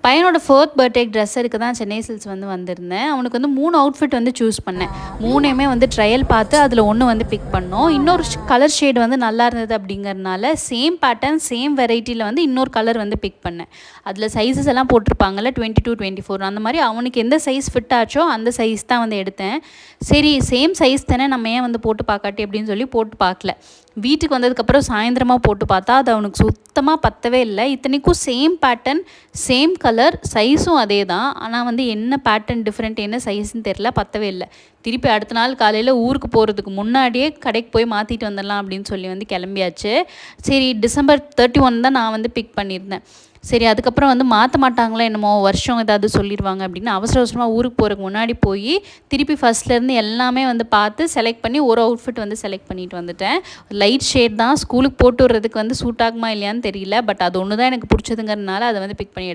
பையனோட 4th birthday dress எடுக்க தான் சென்னை சில்க்ஸ் வந்து வந்திருந்தேன். அவனுக்கு வந்து 3 அவுட்ஃபிட் வந்து சூஸ் பண்ணேன். 3யுமே வந்து ட்ரையல் பார்த்து அதில் ஒன்று வந்து பிக் பண்ணோம். இன்னொரு கலர் ஷேட் வந்து நல்லா இருந்தது அப்படிங்கிறதுனால சேம் பேட்டர்ன் சேம் வெரைட்டியில் வந்து இன்னொரு கலர் வந்து பிக் பண்ணேன். அதில் சைஸஸ் எல்லாம் போட்டிருப்பாங்கல்ல 22, 24 அந்த மாதிரி அவனுக்கு எந்த சைஸ் ஃபிட் ஆச்சோ அந்த சைஸ் தான் வந்து எடுத்தேன். சரி சேம் சைஸ் தானே நம்ம ஏன் வந்து போட்டு பார்க்காட்டி அப்படின்னு சொல்லி போட்டு பார்க்கல. வீட்டுக்கு வந்ததுக்கப்புறம் சாயந்தரமாக போட்டு பார்த்தா அது அவனுக்கு சுத்தமாக பத்தவே இல்லை. இத்தனைக்கும் சேம் பேட்டர்ன் சேம் கலர் சைஸும் அதே தான். ஆனால் வந்து என்ன பேட்டர்ன் டிஃப்ரெண்ட் என்ன சைஸ்ன்னு தெரில, பத்தவே இல்லை. திருப்பி அடுத்த நாள் காலையில் ஊருக்கு போகிறதுக்கு முன்னாடியே கடைக்கு போய் மாற்றிட்டு வந்துடலாம் அப்படின்னு சொல்லி வந்து கிளம்பியாச்சு. சரி December 31 தான் நான் வந்து பிக் பண்ணியிருந்தேன். சரி அதுக்கப்புறம் வந்து மாற்ற மாட்டாங்களா என்னமோ வருஷம் ஏதாவது சொல்லிடுவாங்க அப்படின்னு அவசர அவசரமாக ஊருக்கு போகிறதுக்கு முன்னாடி போய் திருப்பி ஃபஸ்ட்லேருந்து எல்லாமே வந்து பார்த்து செலக்ட் பண்ணி ஒரு அவுட்ஃபிட் வந்து செலக்ட் பண்ணிட்டு வந்துட்டேன். லைட் ஷேட் தான், ஸ்கூலுக்கு போட்டு விடுறதுக்கு வந்து சூட் ஆகுமா இல்லையான்னு தெரியல. பட் அது ஒன்று தான் எனக்கு பிடிச்சதுங்கிறதுனால அதை வந்து பிக் பண்ணி